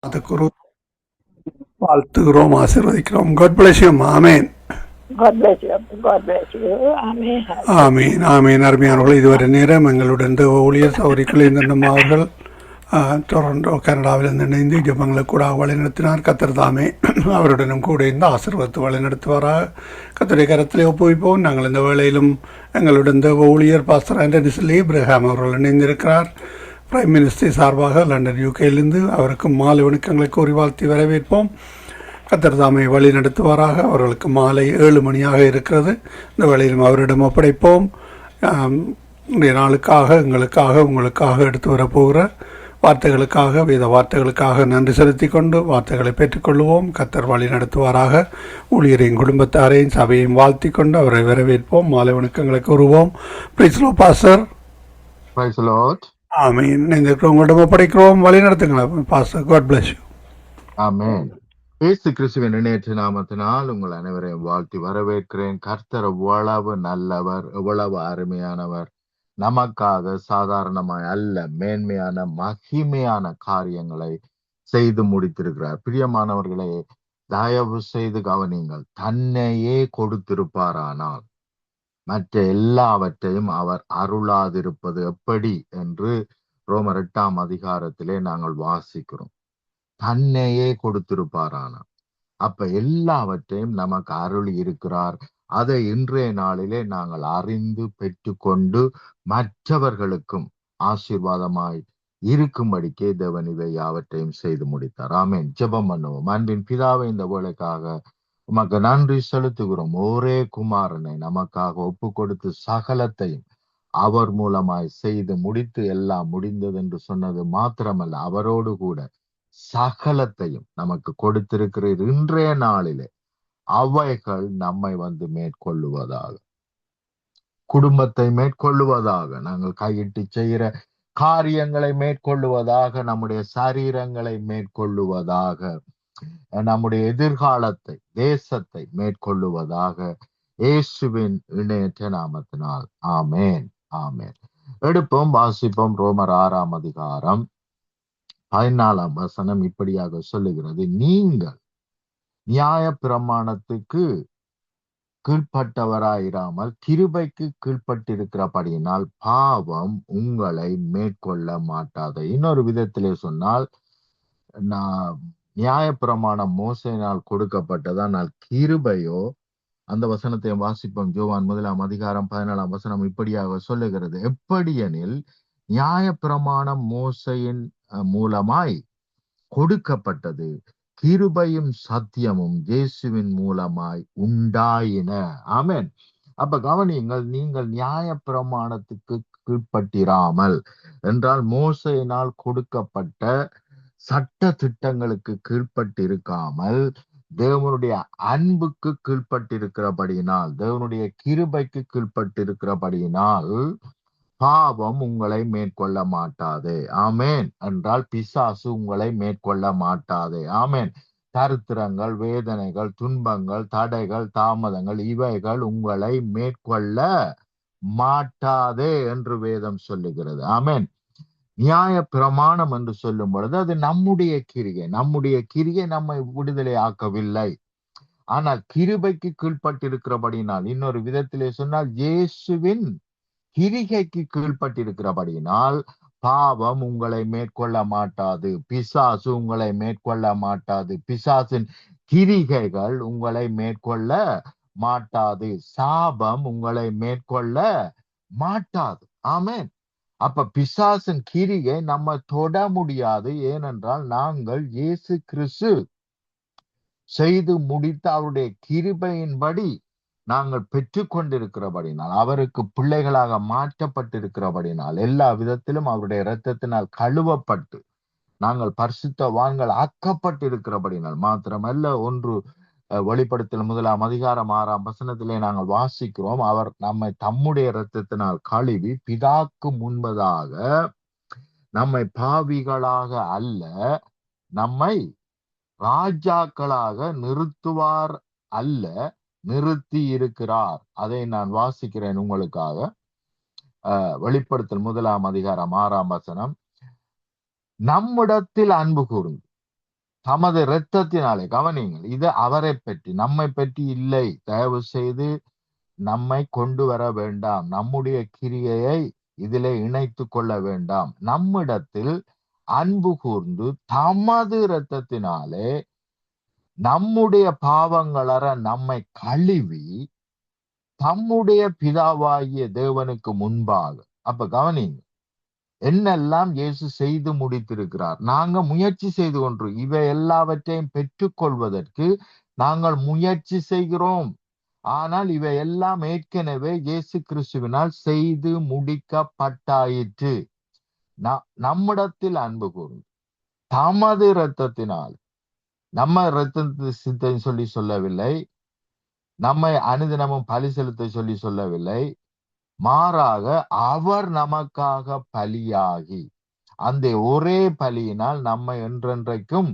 அதுக்கு வாழ்த்துகிறோம், ஆசீர்வதிக்கிறோம். God bless you. Amen. God bless you. God bless you. Amen. ஆமீன் ஆமீன். அருமையானவர்கள், இதுவரை நேரம் எங்களுடன் ஊழியர் சௌரிக்குள் இந்த அவர்கள் டொரண்டோ கனடாவிலிருந்து இணைந்து ஜபங்களை கூட வழிநடத்தினார். கத்தர் தாமே அவருடனும் கூட இருந்து ஆசீர்வதித்து வழிநடத்துவாராக. கத்தருடைய கரத்திலே ஒப்புவிப்போம். நாங்கள் இந்த வேளையிலும் எங்களுடன் ஊழியர் பாஸ்டர் ஆண்டனி இப்ரஹாம் அவர்கள் இணைந்திருக்கிறார். பிரைம் மினிஸ்டர் சார்பாக லண்டன் யூகேயிலிருந்து அவருக்கு மாலை வணக்கங்களை கூறி வாழ்த்தி வரவேற்போம். கத்தர் தாமை வழி நடத்துவாராக. அவர்களுக்கு மாலை 7 மணியாக இருக்கிறது. இந்த வேளையிலும் அவரிடம் ஒப்படைப்போம். இன்றைய நாளுக்காக எங்களுக்காக உங்களுக்காக எடுத்து வரப்போகிற வார்த்தைகளுக்காக, வேத வார்த்தைகளுக்காக நன்றி செலுத்தி கொண்டு வார்த்தைகளை பெற்றுக்கொள்வோம். கத்தர் வழி நடத்துவாராக. ஊழியரையும் குடும்பத்தாரையும் சபையையும் வாழ்த்தி கொண்டு அவரை வரவேற்போம். மாலை வணக்கங்களை கூறுவோம். Praise lord pastor. Praise lord. ஆமீன். உங்களிடம் ஒப்படைக்கிறோம். வழி நடத்துங்களா pastor. God bless you. Amen. இயேசு கிறிஸ்துவின் இணையற்ற நாமத்தினால் உங்கள் அனைவரையும் வாழ்த்தி வரவேற்கிறேன். கர்த்தர் எவ்வளவு நல்லவர், எவ்வளவு அருமையானவர். நமக்காக சாதாரணமாய் அல்ல, மேன்மையான மகிமையான காரியங்களை செய்து முடித்திருக்கிறார். பிரியமானவர்களே, தயவு செய்து கவனிங்கள். தன்னையே கொடுத்திருப்பாரானால் மற்ற எல்லாவற்றையும் அவர் அருளாதிருப்பது எப்படி என்று ரோமர் 8ஆம் அதிகாரத்திலே நாங்கள் வாசிக்கிறோம். தன்னையே கொடுத்திருப்பாரானா, அப்ப எல்லாவற்றையும் நமக்கு அருளி இருக்கிறார். அதை இன்றைய நாளிலே நாங்கள் அறிந்து பெற்றுக்கொண்டு மற்றவர்களுக்கும் ஆசீர்வாதமாய் இருக்கும்படிக்கே தேவன் இவை யாவற்றையும் செய்து முடித்தார். ஆமென். ஜெபம் பண்ணுவோம். அன்பின் பிதாவை, இந்த வேளைக்காக உமக்கு நன்றி செலுத்துகிறோம். ஒரே குமாரனை நமக்காக ஒப்பு கொடுத்து சகலத்தையும் அவர் மூலமாய் செய்து முடித்து எல்லாம் முடிந்தது என்று சொன்னது மாத்திரமல்ல, அவரோடு கூட சகலத்தையும் நமக்கு கொடுத்திருக்கிறீர். இன்றைய நாளிலே அவைகள் நம்மை வந்து மேற்கொள்ளுவதாக, குடும்பத்தை மேற்கொள்ளுவதாக, நாங்கள் கையிட்டு செய்கிற காரியங்களை மேற்கொள்ளுவதாக, நம்முடைய சரீரங்களை மேற்கொள்ளுவதாக, நம்முடைய எதிர்காலத்தை, தேசத்தை மேற்கொள்ளுவதாக, இயேசுவின் இணையற்ற நாமத்தினால். ஆமேன் ஆமேன். எடுப்போம், வாசிப்போம். ரோமர் 6ஆம் அதிகாரம் 14ஆம் வசனம் இப்படியாக சொல்லுகிறது: நீங்கள் நியாய பிரமாணத்துக்கு கீழ்ப்பட்டவராயிராமல் கிருபைக்கு கீழ்ப்பட்டிருக்கிறபடியினால் பாவம் உங்களை மேற்கொள்ள மாட்டாது. இன்னொரு விதத்திலே சொன்னால், நியாய பிரமாணம் மோசையினால் கொடுக்கப்பட்டது, ஆனால் கிருபையோ, அந்த வசனத்தை வாசிப்போம். யோவான் 1ஆம் அதிகாரம் 14ஆம் வசனம் இப்படியாக சொல்லுகிறது: எப்படியெனில் நியாய பிரமாணம் மோசையின் மூலமாய் கொடுக்கப்பட்டது, கிருபையும் சத்தியமும் இயேசுவின் மூலமாய் உண்டாயின. ஆமென். அப்ப கவனியுங்கள், நீங்கள் நியாய பிரமாணத்துக்கு கீழ்ப்பட்டிராமல் என்றால் மோசையினால் கொடுக்கப்பட்ட சட்ட திட்டங்களுக்கு கீழ்ப்பட்டிருக்காமல் தேவனுடைய அன்புக்கு கீழ்ப்பட்டிருக்கிறபடியினால், தேவனுடைய கிருபைக்கு கீழ்ப்பட்டிருக்கிறபடியினால் பாவம் உங்களை மேற்கொள்ள மாட்டாது. ஆமேன். என்றால் பிசாசு உங்களை மேற்கொள்ள மாட்டாது. ஆமேன். தரித்திரங்கள், வேதனைகள், துன்பங்கள், தடைகள், தாமதங்கள் இவைகள் உங்களை மேற்கொள்ள மாட்டாதே என்று வேதம் சொல்லுகிறது. ஆமேன். நியாய பிரமாணம் என்று சொல்லும் பொழுது அது நம்முடைய கிரியை, நம்முடைய கிரியை நம்மை விடுதலை ஆக்கவில்லை. ஆனால் கிருபைக்கு கீழ்ப்பட்டிருக்கிறபடினால், இன்னொரு விதத்திலே சொன்னால் இயேசுவின் கிரிகைக்கு கீழ்ப்பட்டிருக்கிறபடியினால் பாவம் உங்களை மேற்கொள்ள மாட்டாது, பிசாசு உங்களை மேற்கொள்ள மாட்டாது, பிசாசின் கிரிகைகள் உங்களை மேற்கொள்ள மாட்டாது, சாபம் உங்களை மேற்கொள்ள மாட்டாது. ஆமென். அப்ப பிசாசின் கிரியை நம்ம தொட முடியாது. ஏனென்றால் நாங்கள் இயேசு கிறிஸ்து செய்து முடித்த அவருடைய கிருபையின்படி நாங்கள் பெற்றுக்கொண்டிருக்கிறபடினால், அவருக்கு பிள்ளைகளாக மாற்றப்பட்டிருக்கிறபடினால், எல்லா விதத்திலும் அவருடைய இரத்தத்தினால் கழுவப்பட்டு நாங்கள் பரிசுத்தவான்கள் ஆக்கப்பட்டிருக்கிறபடினால் மாத்திரமல்ல, ஒன்று வெளிப்படுத்தல் 1ஆம் அதிகாரம் 6ஆம் வசனத்திலே நாங்கள் வாசிக்கிறோம், அவர் நம்மை தம்முடைய இரத்தத்தினால் கழுவி பிதாக்கு முன்பதாக நம்மை பாவிகளாக அல்ல, நம்மை ராஜாக்களாக நிறுத்துவார் அல்ல, நிறுத்தி இருக்கிறார். அதை நான் வாசிக்கிறேன் உங்களுக்காக. வெளிப்படுத்தல் 1ஆம் அதிகாரம் 6ஆம் வசனம்: நம்மிடத்தில் அன்பு கூர்ந்து தமது இரத்தத்தினாலே, கவனிங்கள், இது அவரை பற்றி, நம்மை பற்றி இல்லை. தயவு செய்து நம்மை கொண்டு வர வேண்டாம், நம்முடைய கிரியையை இதிலே இணைத்து கொள்ள வேண்டாம். நம்மிடத்தில் அன்பு கூர்ந்து தமது இரத்தத்தினாலே நம்முடைய பாவங்களற நம்மை கழுவி தம்முடைய பிதாவாகிய தேவனுக்கு முன்பாக. அப்ப கவனிங்க, என்னெல்லாம் இயேசு செய்து முடித்திருக்கிறார். நாங்க முயற்சி செய்து கொண்டு இவை எல்லாவற்றையும் பெற்றுக்கொள்வதற்கு நாங்கள் முயற்சி செய்கிறோம். ஆனால் இவை எல்லாம் ஏற்கனவே இயேசு கிறிஸ்துவினால் செய்து முடிக்கப்பட்டாயிற்று. நம்மிடத்தில் அன்பு கூர்ந்து தமது இரத்தத்தினால், நம்ம இரத்தத்தை சொல்லவில்லை, நம்மை அனுதினமும் பலி செலுத்த சொல்லவில்லை, மாறாக அவர் நமக்காக பலியாகி அந்த ஒரே பலியினால் நம்மை என்றென்றைக்கும்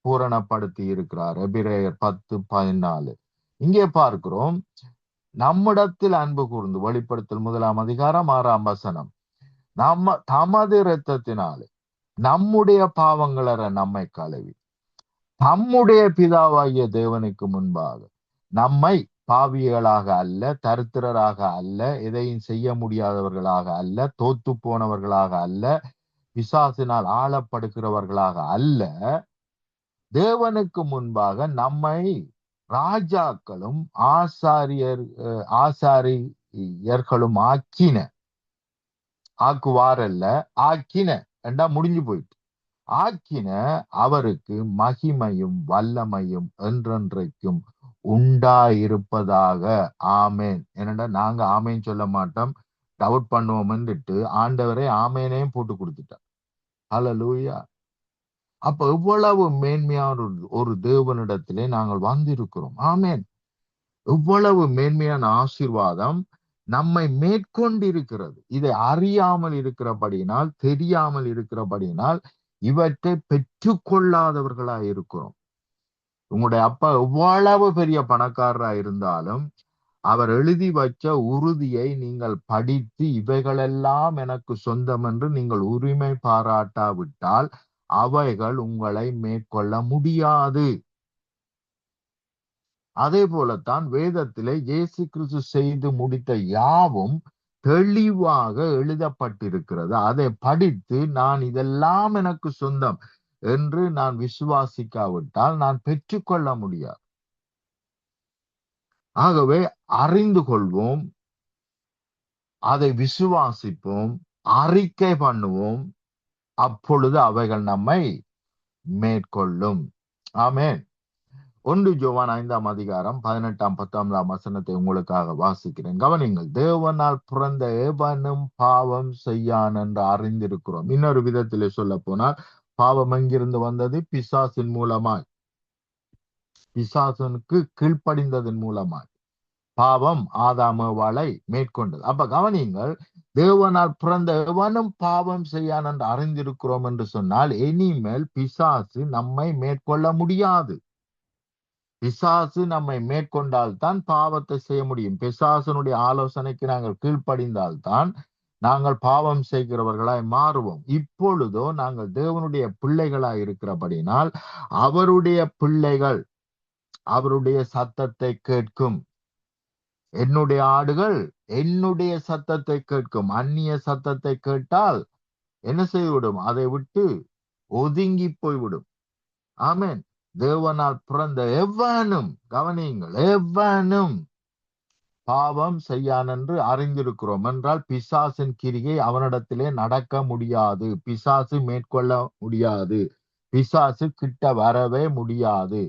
பூரணப்படுத்தி இருக்கிறார். எபிரேயர் 10:14. இங்கே பார்க்கிறோம், நம்மிடத்தில் அன்பு கூர்ந்து, வெளிப்படுத்தல் 1:6 தமது இரத்தத்தினாலே நம்முடைய பாவங்களற நம்மை கழுவி தம்முடைய பிதாவாகிய தேவனுக்கு முன்பாக நம்மை பாவிகளாக அல்ல, தரித்திரராக அல்ல, எதையும் செய்ய முடியாதவர்களாக அல்ல, தோத்து போனவர்களாக அல்ல, பிசாசினால் ஆளப்படுகிறவர்களாக அல்ல, தேவனுக்கு முன்பாக நம்மை ராஜாக்களும் ஆசாரியர்களும் ஆக்குவாரல்ல, ஆக்கின என்றா முடிஞ்சு போயிட்டு, ஆக்கின அவருக்கு மகிமையும் வல்லமையும் என்றென்றைக்கும் உண்டாயிருப்பதாக. ஆமேன். என்னடா நாங்க ஆமேன் சொல்ல மாட்டோம், டவுட் பண்ணுவோம்னுட்டு ஆண்டவரே ஆமேனையும் போட்டு கொடுத்துட்டார். ஹல்லேலூயா. அப்ப எவ்வளவு மேன்மையான ஒரு தேவனிடத்திலே நாங்கள் வந்திருக்கிறோம். ஆமேன். எவ்வளவு மேன்மையான ஆசீர்வாதம் நம்மை மேற்கொண்டிருக்கிறது. இதை அறியாமல் இருக்கிறபடியினால், தெரியாமல் இருக்கிறபடியினால் இவற்றை பெற்றுக்கொள்ளாதவர்களாய் இருக்கிறோம். உங்களுடைய அப்பா எவ்வளவு பெரிய பணக்காரரா இருந்தாலும் அவர் எழுதி வச்ச உறுதியை நீங்கள் படித்து இவைகளெல்லாம் எனக்கு சொந்தம் என்று நீங்கள் உரிமை பாராட்டாவிட்டால் அவைகள் உங்களை மேற்கொள்ள முடியாது. அதே போலத்தான் வேதத்திலே இயேசு கிறிஸ்து செய்து முடித்த யாவும் தெளிவாக எழுதப்பட்டிருக்கிறது. அதை படித்து நான் இதெல்லாம் எனக்கு சொந்தம் என்று நான் விசுவாசிக்காவிட்டால் நான் பெற்றுக்கொள்ள முடியாது. ஆகவே அறிந்து கொள்வோம், அதை விசுவாசிப்போம், அறிக்கை பண்ணுவோம், அப்பொழுது அவைகள் நம்மை மேற்கொள்ளும். ஆமென். 1 யோவான் 5:18-19 உங்களுக்காக வாசிக்கிறேன். கவனிங்கள். தேவனால் பிறந்த எவனும் பாவம் செய்யான் என்று அறிந்திருக்கிறோம். இன்னொரு விதத்திலே சொல்ல போனால், பாவம் எங்கிருந்து வந்தது? பிசாசின் மூலமாய், பிசாசனுக்கு கீழ்ப்படிந்ததன் மூலமாய் பாவம் ஆதாமேவாளை மேற்கொண்டது. அப்ப கவனிங்கள், தேவனால் பிறந்த எவனும் பாவம் செய்யான் என்று அறிந்திருக்கிறோம் என்று சொன்னால், இனிமேல் பிசாசு நம்மை மேற்கொள்ள முடியாது. பிசாசு நம்மை மேற்கொண்டால்தான் பாவத்தை செய்ய முடியும். பிசாசனுடைய ஆலோசனைக்கு நாங்கள் கீழ்ப்படிந்தால்தான் நாங்கள் பாவம் செய்கிறவர்களாய் மாறுவோம். இப்பொழுதோ நாங்கள் தேவனுடைய பிள்ளைகளாய் இருக்கிறபடினால் அவருடைய பிள்ளைகள் அவருடைய சத்தத்தை கேட்கும். என்னுடைய ஆடுகள் என்னுடைய சத்தத்தை கேட்கும். அந்நிய சத்தத்தை கேட்டால் என்ன செய்துவிடும்? அதை விட்டு ஒதுங்கி போய்விடும். ஆமென். தேவனால் பிறந்த எவனும், கவனியுங்கள், எவனும் பாவம் செய்யான் என்று அறிந்திருக்கிறோம் என்றால் பிசாசின் கிரியை அவனிடத்திலே நடக்க முடியாது. பிசாசு மேற்கொள்ள முடியாது. பிசாசு கிட்ட வரவே முடியாது.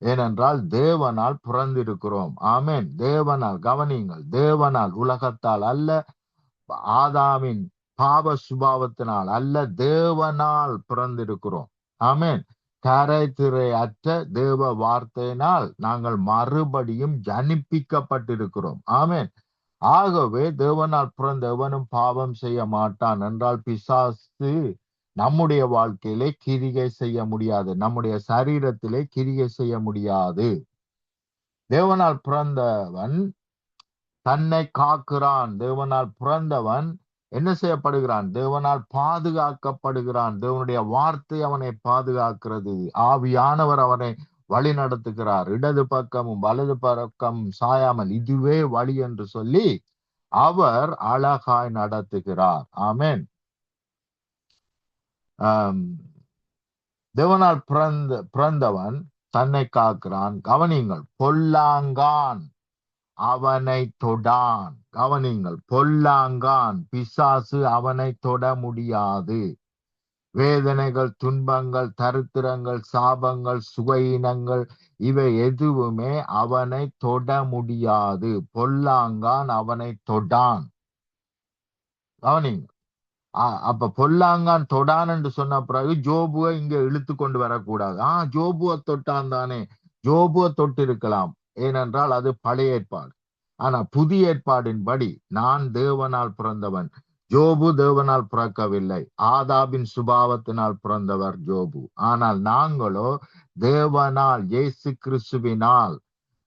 ஏனென்றால் தேவனால் பிறந்திருக்கிறோம். ஆமென். தேவனால், கவனியுங்கள், தேவனால், உலகத்தால் அல்ல, ஆதாமின் பாவ சுபாவத்தினால் அல்ல, தேவனால் பிறந்திருக்கிறோம். ஆமென். கரை திரை அற்ற தேவ வார்த்தையினால் நாங்கள் மறுபடியும் ஜனிப்பிக்கப்பட்டிருக்கிறோம். ஆமென். ஆகவே தேவனால் பிறந்த எவனும் பாவம் செய்ய மாட்டான் என்றால் பிசாசு நம்முடைய வாழ்க்கையிலே கிரிகை செய்ய முடியாது. நம்முடைய சரீரத்திலே கிரிகை செய்ய முடியாது. தேவனால் பிறந்தவன் தன்னை காக்கிறான். தேவனால் பிறந்தவன் என்ன செய்யப்படுகிறான்? தேவனால் பாதுகாக்கப்படுகிறான். தேவனுடைய வார்த்தை அவனை பாதுகாக்கிறது. ஆவியானவர் அவனை வழி நடத்துகிறார். இடது பக்கமும் வலது பக்கமும் சாயாமல் இதுவே வழி என்று சொல்லி அவர் அழகாய் நடத்துகிறார். ஆமென். தேவனால் பிறந்தவன் தன்னை காக்கிறான். கவனிங்கள், பொல்லாங்கான் அவனை தொடான். கவனிங்கள், பொல்லாங்கான் பிசாசு அவனை தொட முடியாது. வேதனைகள், துன்பங்கள், தரித்திரங்கள், சாபங்கள், சுகையினங்கள் இவை எதுவுமே அவனை தொட முடியாது. பொல்லாங்கான் அவனை தொடான். கவனிங்க, அப்ப பொல்லாங்கான் தொடான் என்று சொன்ன பிறகு ஜோபுவை இங்க இழுத்து கொண்டு வரக்கூடாது. ஜோபுவை தொட்டான் தானே, ஜோபுவை தொட்டு இருக்கலாம், ஏனென்றால் அது பழைய ஏற்பாடு. ஆனா புதிய ஏற்பாடின்படி நான் தேவனால் பிறந்தவன். ஜோபு தேவனால் பிறக்கவில்லை, ஆதாபின் சுபாவத்தினால் பிறந்தவர் ஜோபு. ஆனால் நாங்களோ தேவனால், இயேசு கிறிஸ்துவினால்,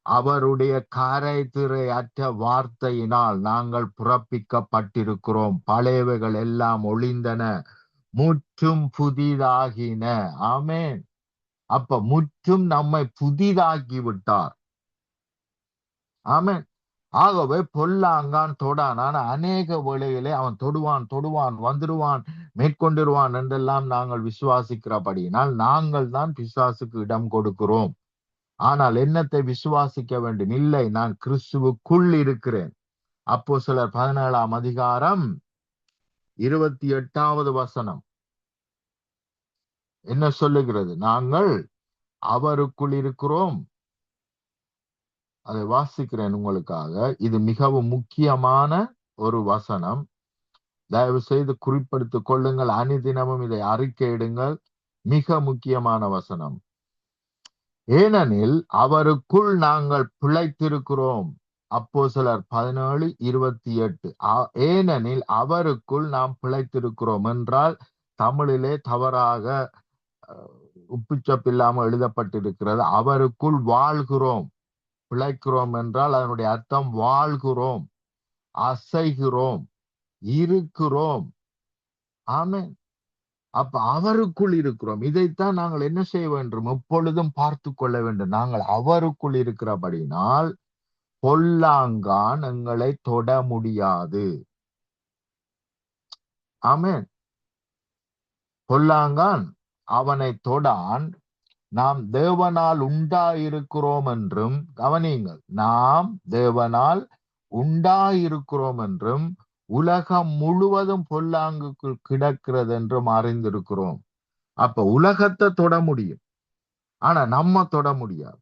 அவருடைய கரைதிரை அற்ற வார்த்தையினால் நாங்கள் பிறப்பிக்கப்பட்டிருக்கிறோம். பழையவைகள் எல்லாம் ஒளிந்தன, முற்றும் புதிதாகின. ஆமென். அப்ப முற்றும் நம்மை புதிதாக்கி விட்டார். ஆமென். ஆகவே பொல்லாங்கான் தொடான். ஆனா அநேக வேளையிலே அவன் தொடுவான் வந்துடுவான் மேற்கொண்டிருவான் என்றெல்லாம் நாங்கள் விசுவாசிக்கிறபடியினால் நாங்கள் தான் பிசாசுக்கு இடம் கொடுக்கிறோம். ஆனால் என்னத்தை விசுவாசிக்க வேண்டும்? இல்லை, நான் கிறிஸ்துவுக்குள் இருக்கிறேன். அப்போஸ்தலர் 17ஆம் அதிகாரம் 28வது வசனம் என்ன சொல்லுகிறது? நாங்கள் அவருக்குள் இருக்கிறோம். அதை வாசிக்கிறேன் உங்களுக்காக. இது மிகவும் முக்கியமான ஒரு வசனம். தயவு செய்து குறிப்பெடுத்துக் கொள்ளுங்கள். அனுதினமும் இதை அறிக்கையிடுங்கள். மிக முக்கியமான வசனம். ஏனெனில் அவருக்குள் நாங்கள் பிழைத்திருக்கிறோம். அப்போஸ்தலர் 17:28. ஏனெனில் அவருக்குள் நாம் பிழைத்திருக்கிறோம் என்றால் தமிழிலே தவறாக உப்புச்சப்பில்லாமல் எழுதப்பட்டிருக்கிறது. அவருக்குள் வாழ்கிறோம். பிழைக்கிறோம் என்றால் அதனுடைய அர்த்தம் வாழ்கிறோம், அசைகிறோம், இருக்கிறோம். ஆமென். அப்ப அவருக்குள் இருக்கிறோம். இதைத்தான் நாங்கள் என்ன செய்ய வேண்டும்? எப்பொழுதும் பார்த்து கொள்ள வேண்டும். நாங்கள் அவருக்குள் இருக்கிறபடினால் பொல்லாங்கான் எங்களை தொட முடியாது. ஆமென். பொல்லாங்கான் அவனை தொடான். நாம் தேவனால் உண்டாயிருக்கிறோம் என்றும், கவனியுங்கள், நாம் தேவனால் உண்டாயிருக்கிறோம் என்றும் உலகம் முழுவதும் பொல்லாங்குக்குள் கிடக்கிறது என்றும் அறிந்திருக்கிறோம். அப்ப உலகத்தை தொட முடியும், ஆனா நம்ம தொட முடியாது.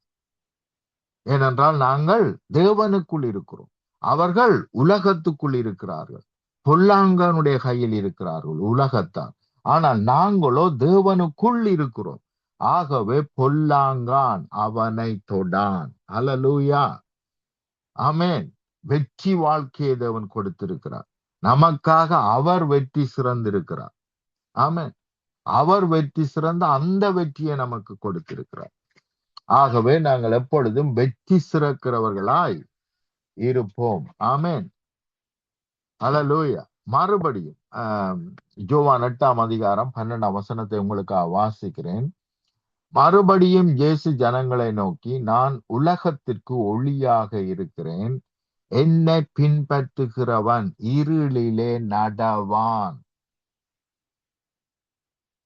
ஏனென்றால் நாங்கள் தேவனுக்குள் இருக்கிறோம். அவர்கள் உலகத்துக்குள் இருக்கிறார்கள், பொல்லாங்கனுடைய கையில் இருக்கிறார்கள், உலகத்தான். ஆனால் நாங்களோ தேவனுக்குள் இருக்கிறோம். ஆகவே பொல்லாங்கான் அவனை தொடான். அல்லேலூயா. ஆமென். வெற்றி வாழ்க்கையை தேவன் கொடுத்திருக்கிறார் நமக்காக. அவர் வெற்றி சிறந்திருக்கிறார். ஆமென். அவர் வெற்றி சிறந்த அந்த வெற்றியை நமக்கு கொடுத்திருக்கிறார். ஆகவே நாங்கள் எப்பொழுதும் வெற்றி சிறக்கிறவர்களாய் இருப்போம். ஆமென். அல்லேலூயா. மறுபடியும் யோவான் 8ஆம் அதிகாரம் 12ஆம் வசனத்தை உங்களுக்காக வாசிக்கிறேன். மறுபடியும் இயேசு ஜனங்களை நோக்கி, நான் உலகத்திற்கு ஒளியாக இருக்கிறேன். என்னை பின்பற்றுகிறவன் இருளிலே நடவான்,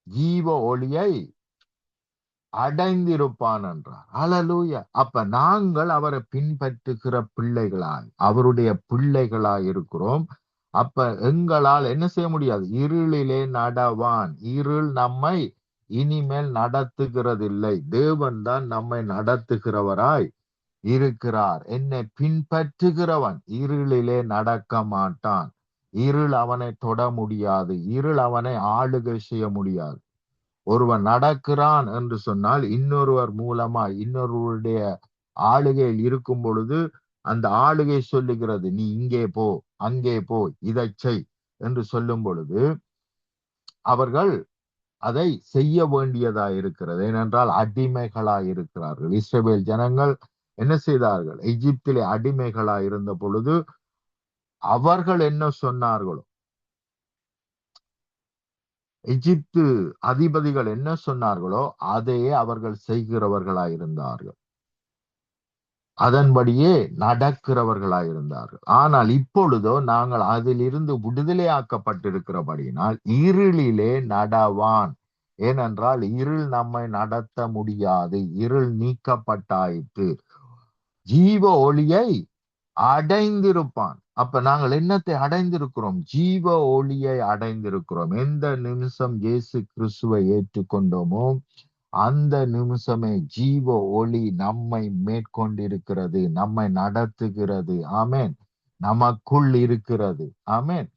ஜீவ ஒளியை அடைந்திருப்பான் என்றார். அல்லேலூயா. அப்ப நாங்கள் அவரை பின்பற்றுகிற பிள்ளைகளாய், அவருடைய பிள்ளைகளாய் இருக்கிறோம். அப்ப எங்களால் என்ன செய்ய முடியாது? இருளிலே நடவான். இருள் நம்மை இனிமேல் நடத்துகிறதில்லை. தேவன் தான் நம்மை நடத்துகிறவராய் இருக்கிறார். என்னை பின்பற்றுகிறவன் இருளிலே நடக்க மாட்டான். இருள் அவனை தொட முடியாது. இருள் அவனை ஆளுகை செய்ய முடியாது. ஒருவன் நடக்கிறான் என்று சொன்னால் இன்னொருவர் மூலமா இன்னொருவருடைய ஆளுகையில் இருக்கும் பொழுது அந்த ஆளுகை சொல்லுகிறது, நீ இங்கே போ, அங்கே போ, இதை செய் என்று சொல்லும் பொழுது அவர்கள் அதை செய்ய வேண்டியதா இருக்கிறது. ஏனென்றால் அடிமைகளாய் இருக்கிறார்கள். இஸ்ரவேல் ஜனங்கள் என்ன செய்தார்கள்? எகிப்திலே அடிமைகளாய் இருந்த பொழுது அவர்கள் என்ன சொன்னார்களோ எகிப்து அதிபதிகள் என்ன சொன்னார்களோ அதையே அவர்கள் செய்கிறவர்களாயிருந்தார்கள், அதன்படியே நடக்கிறவர்களாயிருந்தார்கள். ஆனால் இப்பொழுதோ நாங்கள் அதிலிருந்து விடுதலையாக்கப்பட்டிருக்கிறபடியினால் இருளிலே நடவான். ஏனென்றால் இருள் நம்மை நடத்த முடியாது, இருள் நீக்கப்பட்டாயிற்று, ஜீவ ஒளியை அடைந்திருப்பான். அப்ப நாங்கள் என்னத்தை அடைந்திருக்கிறோம்? ஜீவ ஒளியை அடைந்திருக்கிறோம். எந்த நிமிஷம் இயேசு கிறிஸ்துவை ஏற்றுக்கொண்டோமோ அந்த நிமிஷமே ஜீவ ஒளி நம்மை மேற்கொண்டிருக்கிறது, நம்மை நடத்துகிறது. ஆமென். நமக்குள் இருக்கிறது. ஆமென்.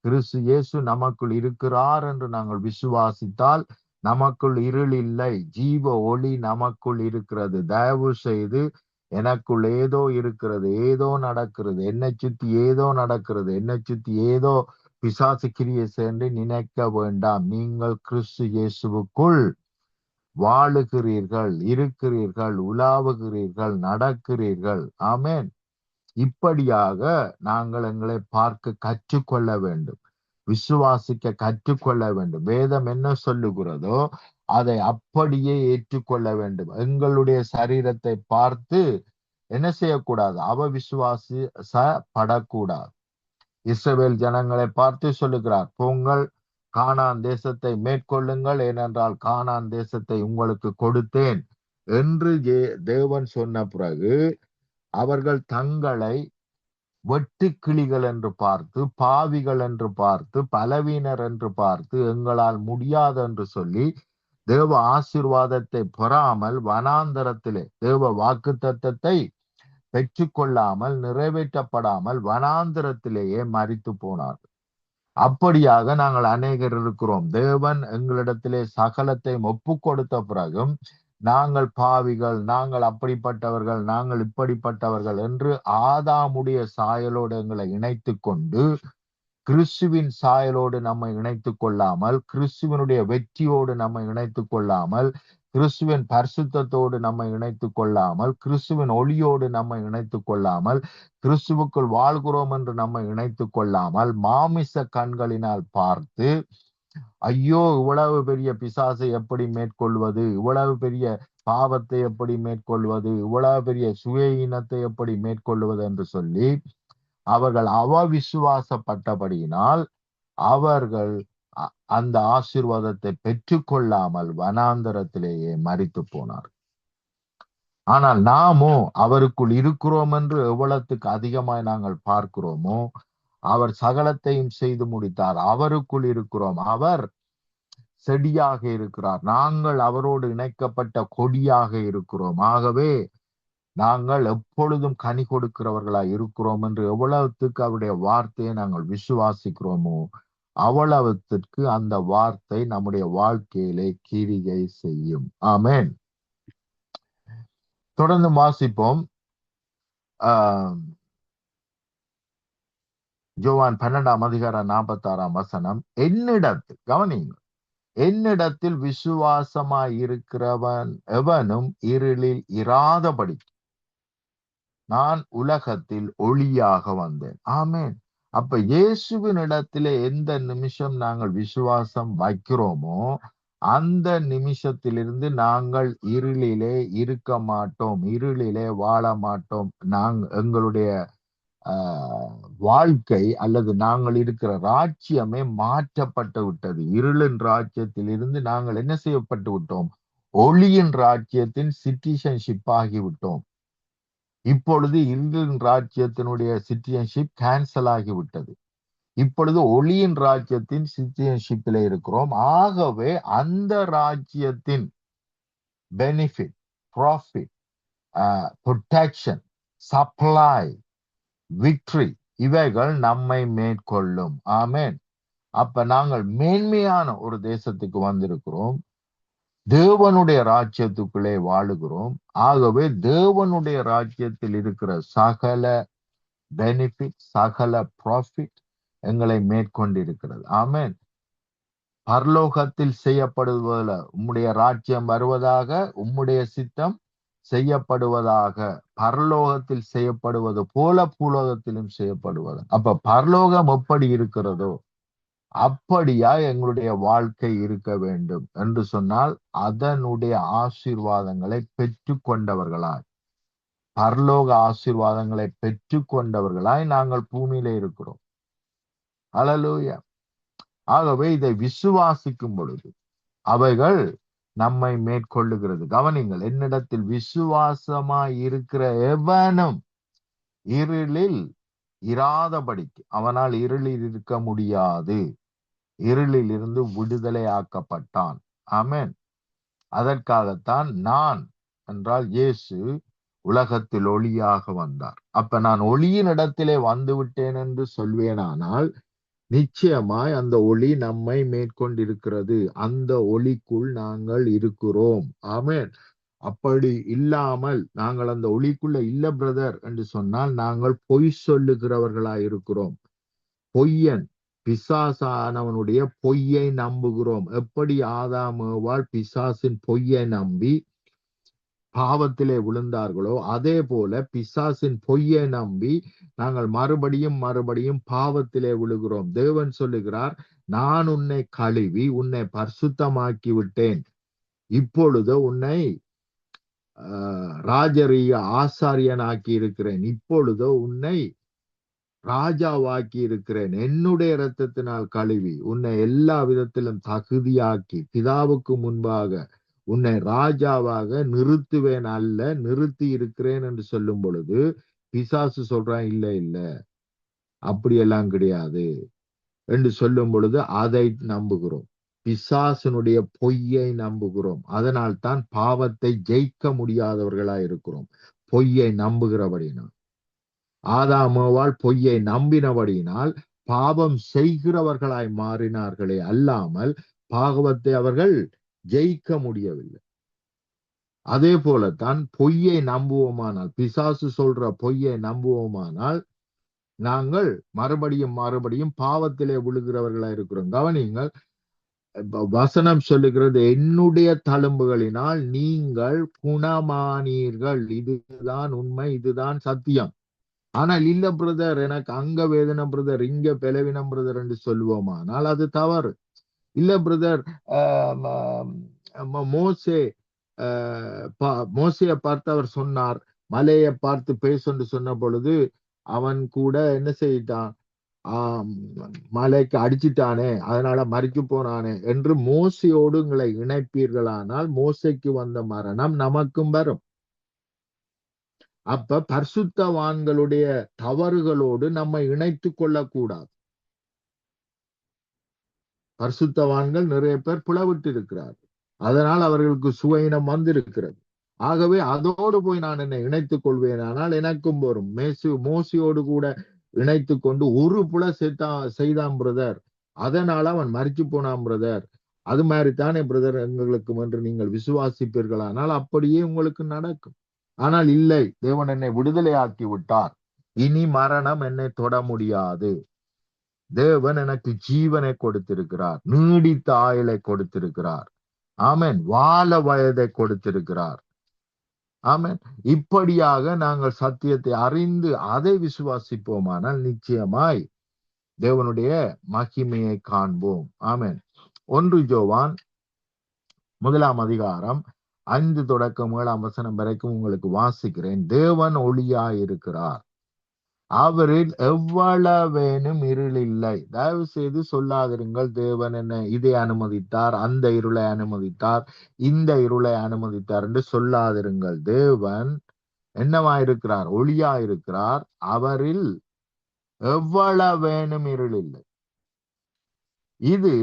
கிறிஸ்து இயேசு நமக்குள் இருக்கிறார் என்று நாங்கள் விசுவாசித்தால் நமக்குள் இருள் இல்லை, ஜீவ ஒளி நமக்குள் இருக்கிறது. தயவு செய்து எனக்குள் ஏதோ இருக்கிறது, ஏதோ நடக்கிறது, என்னை சுத்தி ஏதோ நடக்கிறது, என்னை சுத்தி ஏதோ பிசாசு கிரியை சேர்ந்து நினைக்க வேண்டாம். நீங்கள் கிறிஸ்து இயேசுவுக்குள் வாழுகிறீர்கள், இருக்கிறீர்கள், உலாவுகிறீர்கள், நடக்கிறீர்கள். ஆமென். இப்படியாக நாங்கள் எங்களை பார்க்க கற்றுக்கொள்ள வேண்டும், விசுவாசிக்க கற்றுக்கொள்ள வேண்டும். வேதம் என்ன சொல்லுகிறதோ அதை அப்படியே ஏற்றுக்கொள்ள வேண்டும். எங்களுடைய சரீரத்தை பார்த்து என்ன செய்யக்கூடாது? அவவிசுவாசப்படக்கூடாது. இஸ்ரவேல் ஜனங்களை பார்த்து சொல்லுகிறார், போங்கள் கானான் தேசத்தை மேற்கொள்ளுங்கள், ஏனென்றால் கானான் தேசத்தை உங்களுக்கு கொடுத்தேன் என்று தேவன் சொன்ன பிறகு அவர்கள் தங்களை வெட்டுக்கிளிகள் என்று பார்த்து, பாவிகள் என்று பார்த்து, பலவீனர் என்று பார்த்து, எங்களால் முடியாது என்று சொல்லி தேவ ஆசீர்வாதத்தை பெறாமல் வனாந்தரத்திலே தேவ வாக்குத்தத்தத்தை பெற்றுக்கொள்ளாமல் நிறைவேற்றப்படாமல் வனாந்தரத்திலேயே மரித்து போனார்கள். அப்படியாக நாங்கள் அநேகர் இருக்கிறோம். தேவன் எங்களிடத்திலே சகலத்தை ஒப்பு கொடுத்த பிறகும் நாங்கள் பாவிகள், நாங்கள் அப்படிப்பட்டவர்கள், நாங்கள் இப்படிப்பட்டவர்கள் என்று ஆதாமுடைய சாயலோடு எங்களை இணைத்து கொண்டு கிறிஸ்துவின் சாயலோடு நம்மை இணைத்துக் கொள்ளாமல், கிறிஸ்துவனுடைய வெற்றியோடு நம்மை இணைத்துக் கொள்ளாமல், கிறிஸ்துவின் பரிசுத்தத்தோடு நம்மை இணைத்துக் கொள்ளாமல், கிறிஸ்துவின் ஒளியோடு நம்மை இணைத்துக் கொள்ளாமல், கிறிஸ்துவுக்குள் வாழ்கிறோம் என்று நம்மை இணைத்துக் கொள்ளாமல் மாமிச கண்களினால் பார்த்து, ஐயோ இவ்வளவு பெரிய பிசாசை எப்படி மேற்கொள்வது, இவ்வளவு பெரிய பாவத்தை எப்படி மேற்கொள்வது, இவ்வளவு பெரிய சுயஈனத்தை எப்படி மேற்கொள்வது என்று சொல்லி அவர்கள் அவவிசுவாசப்பட்டபடியினால் அவர்கள் அந்த ஆசீர்வாதத்தை பெற்றுக்கொள்ளாமல் வனாந்தரத்திலேயே மரித்து போனார். ஆனால் நாமோ அவருக்குள் இருக்கிறோம் என்று எவ்வளவுக்கு அதிகமாய் நாங்கள் பார்க்கிறோமோ அவர் சகலத்தையும் செய்து முடித்தார். அவருக்குள் இருக்கிறோம். அவர் செடியாக இருக்கிறார், நாங்கள் அவரோடு இணைக்கப்பட்ட கொடியாக இருக்கிறோம். ஆகவே நாங்கள் எப்பொழுதும் கனி கொடுக்கிறவர்களாய் இருக்கிறோம் என்று எவ்வளவுக்கு அவருடைய வார்த்தையை நாங்கள் விசுவாசிக்கிறோமோ அவ்வளவுக்கு அந்த வார்த்தை நம்முடைய வாழ்க்கையிலே கிரியை செய்யும். ஆமென். தொடர்ந்து வாசிப்போம். யோவான் 12:46 என்னிடத்தில், கவனியுங்கள், என்னிடத்தில் விசுவாசமாய் இருக்கிறவன் எவனும் இருளில் இராதபடி நான் உலகத்தில் ஒளியாக வந்தேன். ஆமென். அப்ப இயேசுவின் இடத்திலே எந்த நிமிஷம் நாங்கள் விசுவாசம் வைக்கிறோமோ அந்த நிமிஷத்திலிருந்து நாங்கள் இருளிலே இருக்க மாட்டோம், இருளிலே வாழ மாட்டோம். எங்களுடைய வாழ்க்கை அல்லது நாங்கள் இருக்கிற ராஜ்யமே மாற்றப்பட்டு விட்டது. இருளின் ராஜ்யத்தில் இருந்து நாங்கள் என்ன செய்யப்பட்டு விட்டோம்? ஒளியின் ராஜ்யத்தின் சிட்டிசன்ஷிப் ஆகிவிட்டோம். இப்பொழுது இருளின் ராஜ்யத்தினுடைய சிட்டிசன்ஷிப் கேன்சல் ஆகிவிட்டது. இப்பொழுது ஒளியின் ராஜ்யத்தின் சிட்டிசன்ஷிப்பில் இருக்கிறோம். ஆகவே அந்த ராஜ்யத்தின் benefit, profit, protection, supply, victory இவைகள் நம்மை மேற்கொள்ளும். ஆமென். அப்ப நாங்கள் மேன்மையான ஒரு தேசத்துக்கு வந்திருக்கிறோம், தேவனுடைய ராஜ்யத்துக்குள்ளே வாழுகிறோம். ஆகவே தேவனுடைய ராஜ்யத்தில் இருக்கிற சகல பெனிஃபிட், சகல ப்ராஃபிட் எங்களை மேற்கொண்டிருக்கிறது. ஆமென். பரலோகத்தில் செய்யப்படுவதில் உம்முடைய ராஜ்யம் வருவதாக, உம்முடைய சித்தம் செய்யப்படுவதாக. பரலோகத்தில் செய்யப்படுவது போல பூலோகத்திலும் செய்யப்படுவது. அப்ப பரலோகம் எப்படி இருக்கிறதோ அப்படியா எங்களுடைய வாழ்க்கை இருக்க வேண்டும் என்று சொன்னால் அதனுடைய ஆசீர்வாதங்களை பெற்று கொண்டவர்களாய், பரலோக ஆசீர்வாதங்களை பெற்று கொண்டவர்களாய் நாங்கள் பூமியில இருக்கிறோம். அல்லேலூயா. ஆகவே இதை விசுவாசிக்கும் பொழுது அவைகள் நம்மை மேற்கொள்ளுகிறது. கவனிங்கள், என்னிடத்தில் விசுவாசமாய் இருக்கிற எவனும் இருளில் இராதபடிக்கு அவனால் இருளில் இருக்க முடியாது, இருளில் இருந்து விடுதலை ஆக்கப்பட்டான். ஆமென். அதற்காகத்தான் நான் என்றால் இயேசு உலகத்தில் ஒளியாக வந்தார். அப்ப நான் ஒளியின் இடத்திலே வந்து விட்டேன் என்று சொல்வேனானால் நிச்சயமாய் அந்த ஒளி நம்மை மேற்கொண்டிருக்கிறது. அந்த ஒளிக்குள் நாங்கள் இருக்கிறோம். ஆமென். அப்படி இல்லாமல் நாங்கள் அந்த ஒளிக்குள்ள இல்ல பிரதர் என்று சொன்னால் நாங்கள் பொய் சொல்லுகிறவர்களாய் இருக்கிறோம். பொய்யன் பிசாசானவனுடைய பொய்யை நம்புகிறோம். எப்படி ஆதாம் ஏவாள் பிசாசின் பொய்யை நம்பி பாவத்திலே விழுந்தார்களோ அதே போல பிசாசின் பொய்யை நம்பி நாங்கள் மறுபடியும் பாவத்திலே விழுகிறோம். தேவன் சொல்லுகிறார், நான் உன்னை கழுவி உன்னை பரிசுத்தமாக்கி விட்டேன், இப்பொழுது உன்னை ராஜரீக ஆசாரியனாக்கி இருக்கிறேன், இப்பொழுது உன்னை ராஜாவாக்கி இருக்கிறேன், என்னுடைய இரத்தத்தினால் கழுவி உன்னை எல்லா விதத்திலும் தகுதியாக்கி பிதாவுக்கு முன்பாக உன்னை ராஜாவாக நிறுத்துவேன், அல்ல நிறுத்தி இருக்கிறேன் என்று சொல்லும் பொழுது பிசாசு சொல்றான், இல்ல இல்ல அப்படியெல்லாம் கிடையாது என்று சொல்லும் பொழுது அதை நம்புகிறோம். பிசாசனுடைய பொய்யை நம்புகிறோம். அதனால் தான் பாவத்தை ஜெயிக்க முடியாதவர்களாய் இருக்கிறோம், பொய்யை நம்புகிறபடினால். ஆதாம் ஏவாள் பொய்யை நம்பினபடியினால் பாவம் செய்கிறவர்களாய் மாறினார்களே அல்லாமல் பாவத்தை அவர்கள் ஜெயிக்க முடியவில்லை. அதே போலத்தான் பொய்யை நம்புவோமானால், பிசாசு சொல்ற பொய்யை நம்புவோமானால் நாங்கள் மறுபடியும் பாவத்திலே விழுகிறவர்களா இருக்கிறோம். கவனிங்கள், வசனம் சொல்லுகிறது, என்னுடைய தழும்புகளினால் நீங்கள் குணமானீர்கள். இதுதான் உண்மை, இதுதான் சத்தியம். ஆனால் இல்ல பிரதர், எனக்கு அங்க வேதனை பிரதர், இங்க பலவீனம் பிரதர் என்று சொல்லுவோமானால் அது தவறு. இல்ல பிரதர், மோசையை பார்த்து அவர் சொன்னார், மலையை பார்த்து பேசு சொன்ன பொழுது அவன் கூட என்ன செய்யிட்டான், மலைக்கு அடிச்சிட்டானே அதனால மறிக்க போனானே என்று மோசையோடு உங்களை இணைப்பீர்களானால் மோசைக்கு வந்த மரணம் நமக்கும் வரும். அப்ப பரிசுத்தவான்களுடைய தவறுகளோடு நம்மை இணைத்துக் கொள்ளக்கூடாது. பரிசுத்தவான்கள் நிறைய பேர் பிளவிட்டு இருக்கிறார், அதனால் அவர்களுக்கு சுவையினம் வந்திருக்கிறது. ஆகவே அதோடு போய் நான் என்னை இணைத்துக் கொள்வேனானால் எனக்கும் வரும். மோசையோடு கூட இணைத்து கொண்டு ஒரு புல செய்தான் பிரதர், அதனால அவன் மறிச்சு போனான் பிரதர், அது மாதிரித்தானே பிரதர் எங்களுக்கும் என்று நீங்கள் விசுவாசிப்பீர்களானால் அப்படியே உங்களுக்கு நடக்கும். ஆனால் இல்லை, தேவன் என்னை விடுதலையாக்கி விட்டார், இனி மரணம் என்னை தொட முடியாது. தேவன் எனக்கு ஜீவனை கொடுத்திருக்கிறார், நீடித்த ஆயுளை கொடுத்திருக்கிறார். ஆமென். வாழ வயதை கொடுத்திருக்கிறார். ஆமென். இப்படியாக நாங்கள் சத்தியத்தை அறிந்து அதை விசுவாசிப்போமானால் நிச்சயமாய் தேவனுடைய மகிமையை காண்போம். ஆமென். 1 யோவான் 1 அதிகாரம் 5 தொடக்கம் 7 வசனம் வரைக்கும் உங்களுக்கு வாசிக்கிறேன். தேவன் ஒளியாயிருக்கிறார், அவரில் எவ்வளவேனும் இருள் இல்லை. தயவு செய்து சொல்லாதிருங்கள், தேவன் என்ன இதை அனுமதித்தார், அந்த இருளை அனுமதித்தார், இந்த இருளை அனுமதித்தார் என்று சொல்லாதிருங்கள். தேவன் என்னவாயிருக்கிறார்? ஒளியாயிருக்கிறார், அவரில் எவ்வளவேனும் இருள் இல்லை. இது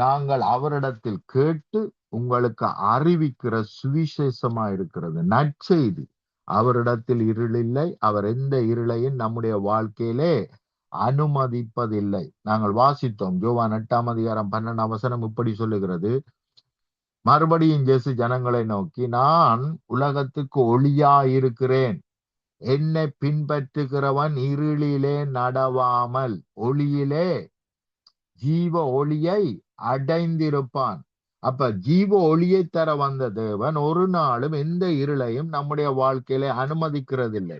நாங்கள் அவரிடத்தில் கேட்டு உங்களுக்கு அறிவிக்கிற சுவிசேஷமா இருக்கிறது, நற்செய்தி. அவரிடத்தில் இருள் இல்லை, அவர் எந்த இருளையும் நம்முடைய வாழ்க்கையிலே அனுமதிப்பதில்லை. நாங்கள் வாசித்தோம், யோவான் 8 அதிகாரம் 12 வசனம் இப்படி சொல்லுகிறது, மறுபடியும் இயேசு ஜனங்களை நோக்கி, நான் உலகத்துக்கு ஒளியாயிருக்கிறேன், என்னை பின்பற்றுகிறவன் இருளிலே நடவாமல் ஒளியிலே ஜீவ ஒளியை அடைந்திருப்பான். அப்ப ஜீவ ஒளியை தர வந்த தேவன் ஒரு நாளும் எந்த இருளையும் நம்முடைய வாழ்க்கையில அனுமதிக்கிறதில்லை.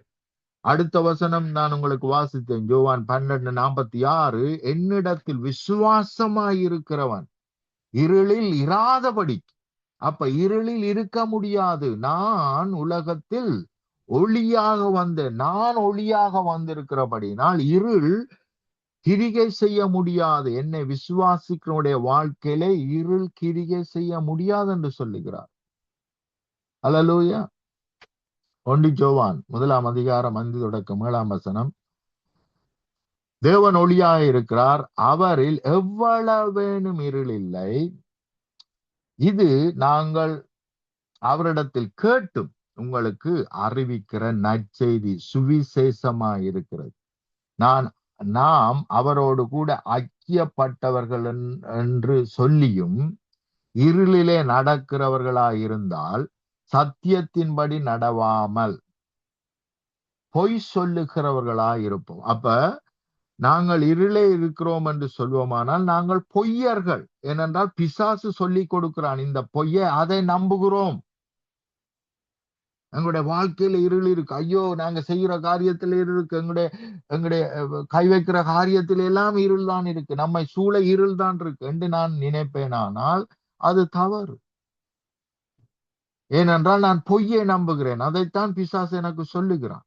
அடுத்த வசனம் நான் உங்களுக்கு வாசித்தேன், யோவான் 12:46. என்னிடத்தில் விசுவாசமாயிருக்கிறவன் இருளில் இராதபடி. அப்ப இருளில் இருக்க முடியாது. நான் உலகத்தில் ஒளியாக வந்தேன். நான் ஒளியாக வந்திருக்கிறபடினால் இருள் கிரிகை செய்ய முடியாது. என்னை விசுவாசிக்கிறவனுடைய வாழ்க்கையிலே இருள் கிரிகை செய்ய முடியாது என்று சொல்லுகிறார். அல்லேலூயா. 1 யோவான் 1:5 தேவன் ஒளியாக இருக்கிறார், அவரில் எவ்வளவேனும் இருள் இல்லை. இது நாங்கள் அவரிடத்தில் கேட்டும் உங்களுக்கு அறிவிக்கிற நற்செய்தி சுவிசேஷமாயிருக்கிறது. நாம் அவரோடு கூட ஐக்கியப்பட்டவர்கள் என்று சொல்லியும் இருளிலே நடக்கிறவர்களாயிருந்தால் சத்தியத்தின்படி நடவாமல் பொய் சொல்லுகிறவர்களாயிருப்போம். அப்ப நாங்கள் இருளே இருக்கிறோம் என்று சொல்வோமானால் நாங்கள் பொய்யர்கள். ஏனென்றால் பிசாசு சொல்லி கொடுக்கிறான் இந்த பொய்யை, அதை நம்புகிறோம். எங்களுடைய வாழ்க்கையில இருள் இருக்கு. ஐயோ, நாங்க செய்யற காரியத்துல இருக்கு, எங்களுடைய கை வைக்கிற காரியத்தில எல்லாம் இருள் தான் இருக்கு, நம்மை சூழ இருள் தான் இருக்கு என்று நான் நினைப்பேனானால் அது தவறு. ஏனென்றால் நான் பொய்யை நம்புகிறேன். அதைத்தான் பிசாசு எனக்கு சொல்லுகிறான்.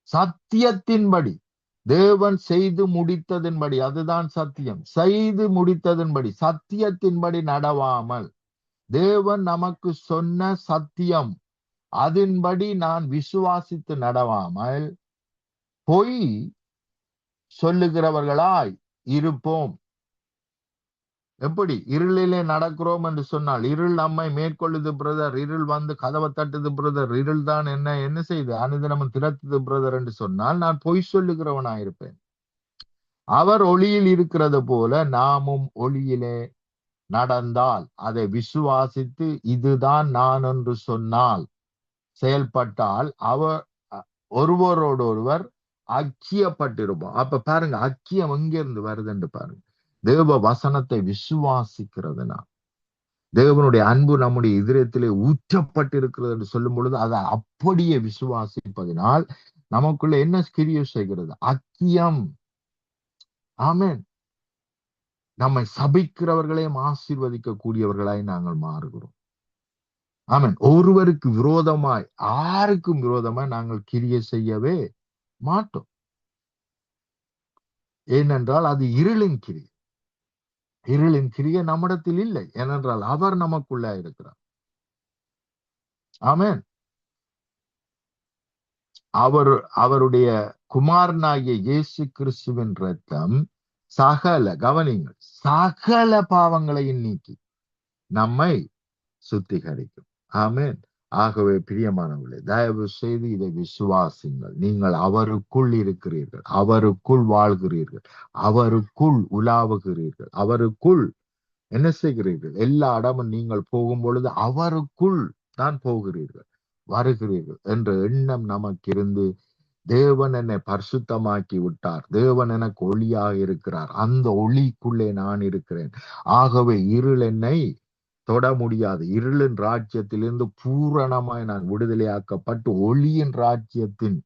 சத்தியத்தின்படி, தேவன் செய்து முடித்ததின்படி, அதுதான் சத்தியம். செய்து முடித்ததின்படி, சத்தியத்தின்படி நடவாமல், தேவன் நமக்கு சொன்ன சத்தியம் அதன்படி நான் விசுவாசித்து நடவாமல் பொய் சொல்லுகிறவர்களாய் இருப்போம். எப்படி? இருளிலே நடக்கிறோம் என்று சொன்னால், இருள் நம்மை மேற்கொள்ளுது பிரதர், இருள் வந்து கதவை தட்டுது பிரதர், இருள் தான் என்ன செய்யுது, அனுதினமும் திறத்துது பிரதர் என்று சொன்னால் நான் பொய் சொல்லுகிறவனாயிருப்பேன். அவர் ஒளியில் இருக்கிறது போல நாமும் ஒளியிலே நடந்தால், அதை விசுவாசித்து இதுதான் நான் என்று சொன்னால், செயல்பட்டால் அவர் ஒருவரோடு ஒருவர் ஐக்கியப்பட்டிருப்போம். அப்ப பாருங்க, ஐக்கியம் எங்கிருந்து வருதுன்னு பாருங்க. தேவ வசனத்தை விசுவாசிக்கிறதுனா, தேவனுடைய அன்பு நம்முடைய இதயத்திலே ஊற்றப்பட்டிருக்கிறது என்று சொல்லும் பொழுது அதை அப்படியே விசுவாசிப்பதினால் நமக்குள்ள என்ன கிரியை செய்கிறது? ஐக்கியம். ஆமென். நம்மை சபிக்கிறவர்களையும் ஆசீர்வதிக்க கூடியவர்களாய் நாங்கள் மாறுகிறோம். ஆமென். ஒருவருக்கு விரோதமாய், யாருக்கும் விரோதமாய் நாங்கள் கிரியை செய்யவே மாட்டோம். ஏனென்றால் அது இருளின் கிரியை. இருளின் கிரியை நம்மிடத்தில் இல்லை. ஏனென்றால் அவர் நமக்குள்ள இருக்கிறார். ஆமென். அவருடைய குமாரனாகிய இயேசு கிறிஸ்துவின் இரத்தம் கவனிங்கள், சகல பாவங்களையும் நீக்கி நம்மை சுத்திகரிக்கும். ஆமென். ஆகவே பிரியமானவர்களே, தயவு செய்து இதை விசுவாசிங்கள். நீங்கள் அவருக்குள் இருக்கிறீர்கள், அவருக்குள் வாழ்கிறீர்கள், அவருக்குள் உலாவுகிறீர்கள், அவருக்குள் என்ன செய்கிறீர்கள்? எல்லா இடமும் நீங்கள் போகும் பொழுது அவருக்குள் தான் போகிறீர்கள், வருகிறீர்கள் என்ற எண்ணம் நமக்கு இருந்து, தேவன் என்னை பரிசுத்தமாக்கி விட்டார், தேவன் எனக்கு ஒளியாக இருக்கிறார், அந்த ஒளிக்குள்ளே நான் இருக்கிறேன், ஆகவே இருள் என்னை தொட முடியாது. இருளின் ராஜ்யத்திலிருந்து பூரணமாய் நான் விடுதலையாக்கப்பட்டு ஒளியின் ராஜ்யத்தின்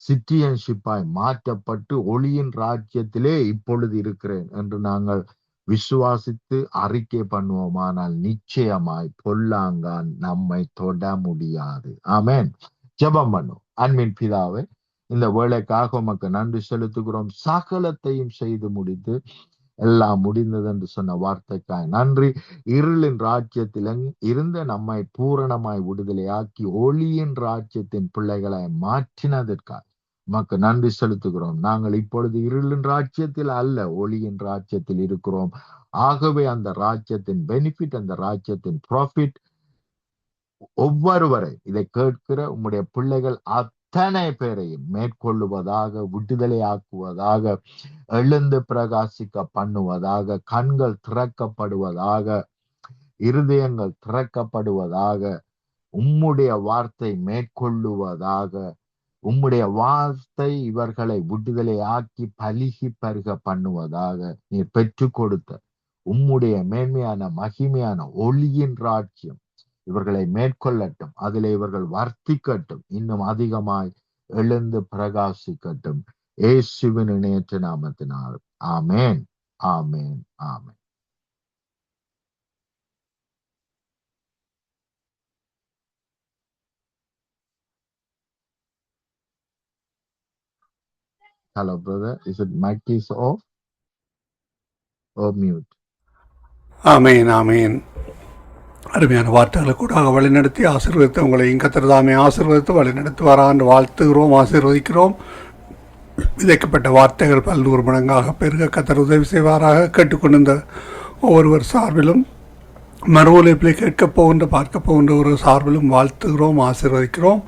சிட்டிசன்ஷிப்பாய் மாற்றப்பட்டு ஒளியின் ராஜ்யத்திலே இப்பொழுது இருக்கிறேன் என்று நாங்கள் விசுவாசித்து அறிக்கை பண்ணுவோமானால் நிச்சயமாய் பொல்லாங்கான் நம்மை தொட முடியாது. ஆமென். ஜெபம் பண்ணும். அன்பின் பிதாவே, இந்த வேளைக்காக உமக்கு நன்றி செலுத்துகிறோம். சகலத்தையும் செய்து முடித்து எல்லாம் முடிந்தது என்று சொன்ன வார்த்தைக்காய் நன்றி. இருளின் ராஜ்யத்தில் இருந்த நம்மை பூரணமாய் விடுதலையாக்கி ஒளியின் ராஜ்யத்தின் பிள்ளைகளை மாற்றினதற்காக உமக்கு நன்றி செலுத்துகிறோம். நாங்கள் இப்பொழுது இருளின் ராஜ்யத்தில் அல்ல, ஒளியின் ராஜ்யத்தில் இருக்கிறோம். ஆகவே அந்த ராஜ்யத்தின் பெனிஃபிட், அந்த ராஜ்யத்தின் ப்ராஃபிட் ஒவ்வொருவரை இதை கேட்கிற உம்முடைய பிள்ளைகள் அத்தனை பேரையும் மேற்கொள்ளுவதாக, விடுதலையாக்குவதாக, எழுந்து பிரகாசிக்க பண்ணுவதாக, கண்கள் திறக்கப்படுவதாக, இருதயங்கள் திறக்கப்படுவதாக, உம்முடைய வார்த்தை மேற்கொள்ளுவதாக, உம்முடைய வார்த்தை இவர்களை விடுதலையாக்கி பலிகி பருக பண்ணுவதாக. நீர் பெற்றுக் கொடுத்த உம்முடைய மேன்மையான மகிமையான ஒளியின் ராஜ்யம் இவர்களை மேற்கொள்ளட்டும், அதிலே இவர்கள் வர்த்திக்கட்டும், இன்னும் அதிகமாய் எழுந்து பிரகாசிக்கட்டும். இயேசுவின் இணையற்ற நாமத்தினால். ஆமென், amen, amen. Hello, brother. Is it mic is off or mute? ஆமேன் ஆமேன். அருமையான வார்த்தைகளை கூட வழிநடத்தி ஆசீர்வதித்து உங்களையும் கர்த்தர் தாமே ஆசீர்வதித்து வழிநடத்துவாரான்னு வாழ்த்துகிறோம், ஆசீர்வதிக்கிறோம். விதைக்கப்பட்ட வார்த்தைகள் பல்நூறு மடங்காக பெருக கர்த்தர் உதவி செய்வாராக. கேட்டுக்கொண்டிருந்த ஒவ்வொருவர் சார்பிலும் மறு ஒலிப்பிலே கேட்கப் போகின்ற பார்க்க போகின்ற ஒரு சார்பிலும் வாழ்த்துகிறோம், ஆசீர்வதிக்கிறோம்.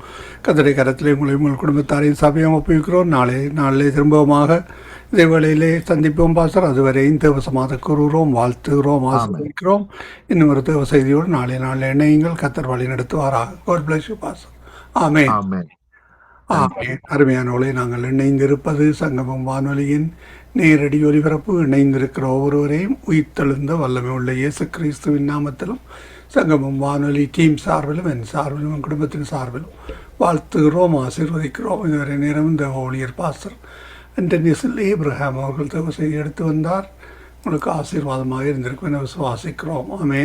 கர்த்தருடைய கரத்திலே உங்களை உங்கள் குடும்பத்தாரையும் சபையும் ஒப்புவிக்கிறோம். நாளிலே திரும்பவுமாக இதே வேளையிலே சந்திப்போம் பாஸ்டர். அதுவரையும் தேவசமாக கூறுகிறோம், வாழ்த்துகிறோம், ஆசீர்வதிக்கிறோம். இன்னும் ஒரு தேவ செய்தியோடு நாளை இணையுங்கள். கர்த்தர் வழி நடத்துவாராக. God bless you pastor. Amen, amen. Amen. அருமையானவர்களே, நாங்கள் இணைந்திருப்பது சங்கமம் வானொலியின் நேரடி ஒலிபரப்பு. இணைந்திருக்கிற ஒவ்வொருவரையும் உயிர்த்தெழுந்த வல்லமை உள்ள இயேசு கிறிஸ்துவின் நாமத்திலும் சங்கமம் வானொலி டீம் சார்பிலும் என் சார்பிலும் என் குடும்பத்தின் சார்பிலும் வாழ்த்துகிறோம், ஆசீர்வதிக்கிறோம். இதுவரை நேரம் இந்த ஊழியர் பாஸ்டர் அண்டனியஸில் ஏப்ரஹாம் அவர்கள் தேவ செய்தி எடுத்து வந்தார். உங்களுக்கு ஆசீர்வாதமாக இருந்திருக்கும் என விசுவாசிக்கிறோம். ஆமென்.